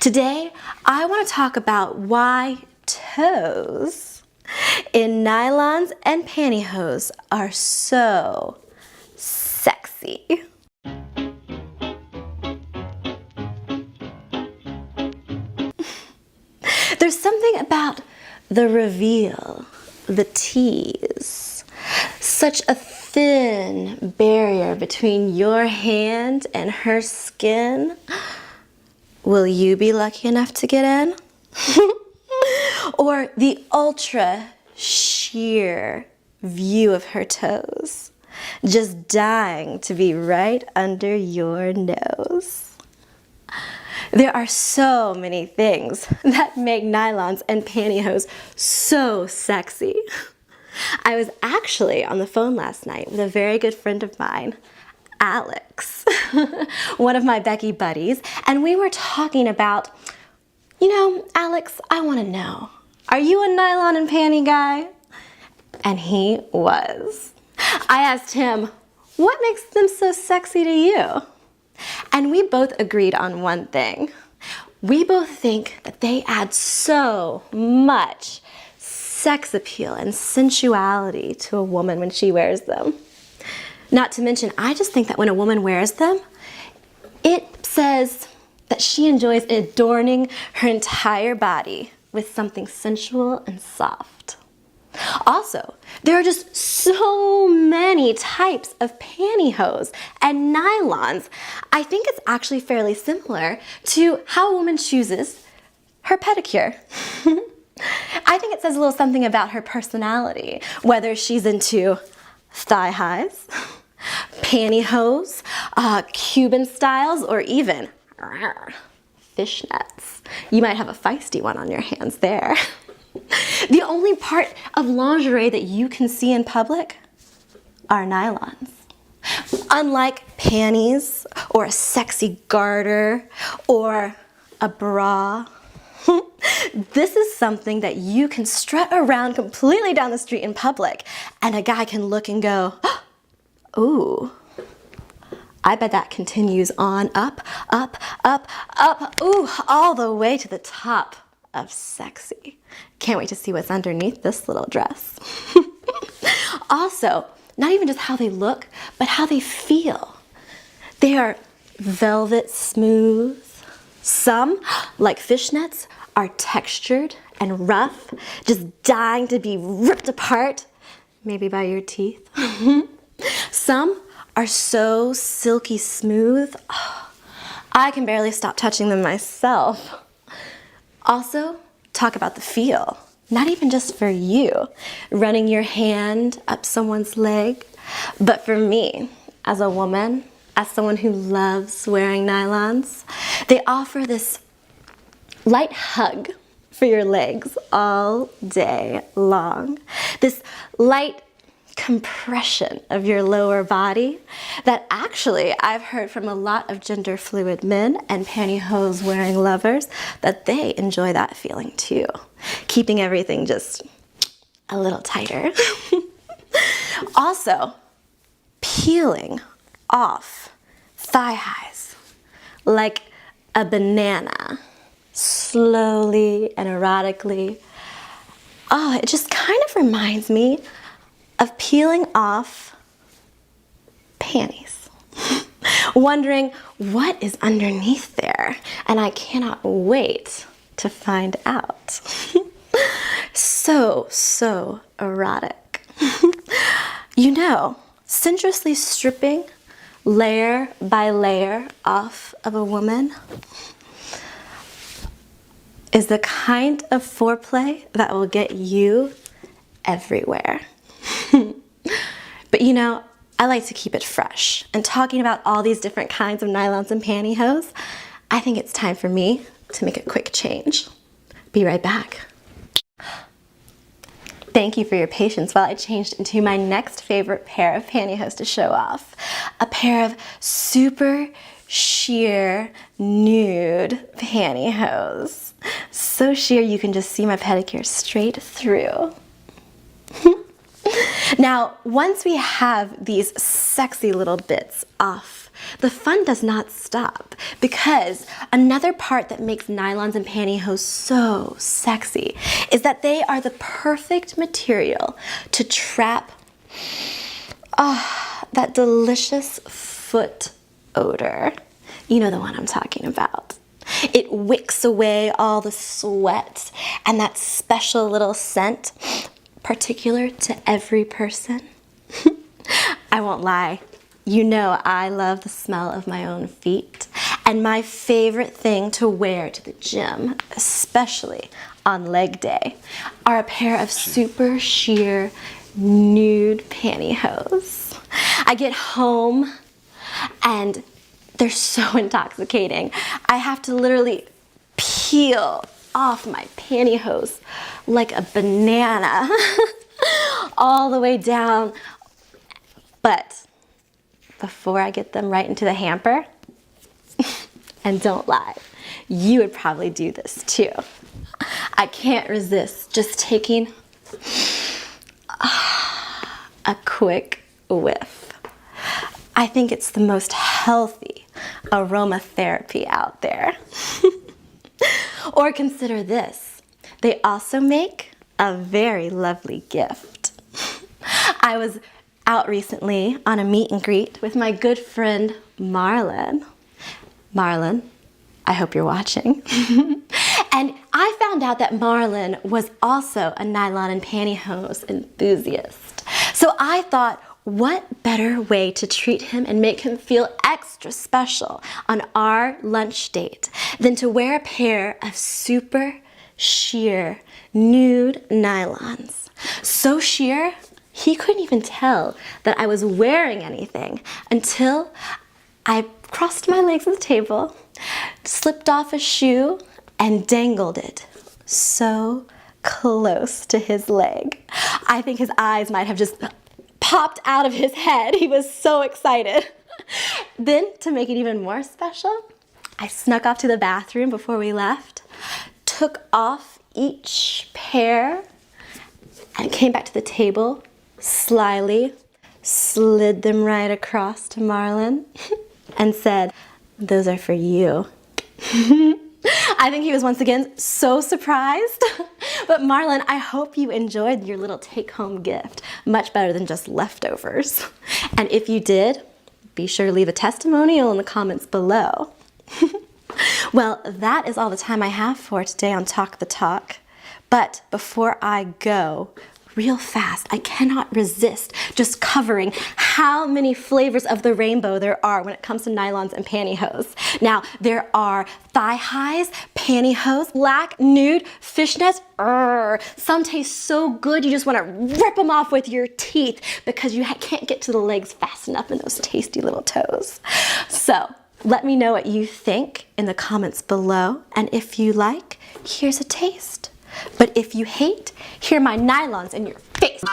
Today, I want to talk about why toes in nylons and pantyhose are so sexy. There's something about the reveal, the tease, such a thin barrier between your hand and her skin. Will you be lucky enough to get in? Or the ultra sheer view of her toes, just dying to be right under your nose. There are so many things that make nylons and pantyhose so sexy. I was actually on the phone last night with a very good friend of mine, Alex, one of my Becky buddies, and we were talking about, Alex, I want to know, are you a nylon and panty guy? And he was. I asked him, what makes them so sexy to you? And we both agreed on one thing. We both think that they add so much sex appeal and sensuality to a woman when she wears them. Not to mention, I just think that when a woman wears them, it says that she enjoys adorning her entire body with something sensual and soft. Also, there are just so many types of pantyhose and nylons. I think it's actually fairly similar to how a woman chooses her pedicure. I think it says a little something about her personality, whether she's into thigh highs, pantyhose, Cuban styles, or even fishnets. You might have a feisty one on your hands there. The only part of lingerie that you can see in public are nylons. Unlike panties or a sexy garter or a bra, this is something that you can strut around completely down the street in public and a guy can look and go, ooh, I bet that continues on up, up, up, up, ooh, all the way to the top of sexy. Can't wait to see what's underneath this little dress. Also, not even just how they look, but how they feel. They are velvet smooth. Some, like fishnets, are textured and rough, just dying to be ripped apart, maybe by your teeth. Some are so silky smooth, I can barely stop touching them myself. Also, talk about the feel, not even just for you, running your hand up someone's leg, but for me, as a woman, as someone who loves wearing nylons, they offer this light hug for your legs all day long. This light compression of your lower body that actually I've heard from a lot of gender fluid men and pantyhose wearing lovers that they enjoy that feeling too, keeping everything just a little tighter. Also, peeling off thigh highs like a banana, slowly and erotically. Oh, it just kind of reminds me of peeling off panties. Wondering what is underneath there, and I cannot wait to find out. So erotic. Sensuously stripping layer by layer off of a woman is the kind of foreplay that will get you everywhere. But I like to keep it fresh. And talking about all these different kinds of nylons and pantyhose, I think it's time for me to make a quick change. Be right back. Thank you for your patience while I changed into my next favorite pair of pantyhose to show off. A pair of super sheer nude pantyhose. So sheer you can just see my pedicure straight through. Now, once we have these sexy little bits off the fun does not stop, because another part that makes nylons and pantyhose so sexy is that they are the perfect material to trap that delicious foot odor. You know the one I'm talking about. It wicks away all the sweat and that special little scent, particular to every person. I won't lie, you know I love the smell of my own feet, and my favorite thing to wear to the gym, especially on leg day, are a pair of super sheer nude pantyhose. I get home and they're so intoxicating. I have to literally peel off my pantyhose like a banana all the way down. But before I get them right into the hamper, and don't lie, you would probably do this too. I can't resist just taking a quick whiff. I think it's the most healthy aromatherapy out there. Or consider this. They also make a very lovely gift. I was out recently on a meet and greet with my good friend Marlon. Marlon, I hope you're watching. And I found out that Marlon was also a nylon and pantyhose enthusiast. So I thought, what better way to treat him and make him feel extra special on our lunch date than to wear a pair of super sheer nude nylons. So sheer, he couldn't even tell that I was wearing anything until I crossed my legs at the table, slipped off a shoe, and dangled it so close to his leg. I think his eyes might have just popped out of his head. He was so excited. Then, to make it even more special, I snuck off to the bathroom before we left, took off each pair, and came back to the table, slyly slid them right across to Marlon, and said, "Those are for you." I think he was once again so surprised. But Marlon, I hope you enjoyed your little take-home gift. Much better than just leftovers. And if you did, be sure to leave a testimonial in the comments below. Well, that is all the time I have for today on Talk the Talk. But before I go, real fast, I cannot resist just covering how many flavors of the rainbow there are when it comes to nylons and pantyhose. Now, there are thigh highs, pantyhose, black, nude, fishnets. Some taste so good you just want to rip them off with your teeth because you can't get to the legs fast enough in those tasty little toes. So, let me know what you think in the comments below, and if you like, here's a taste. But if you hate, here are my nylons in your face.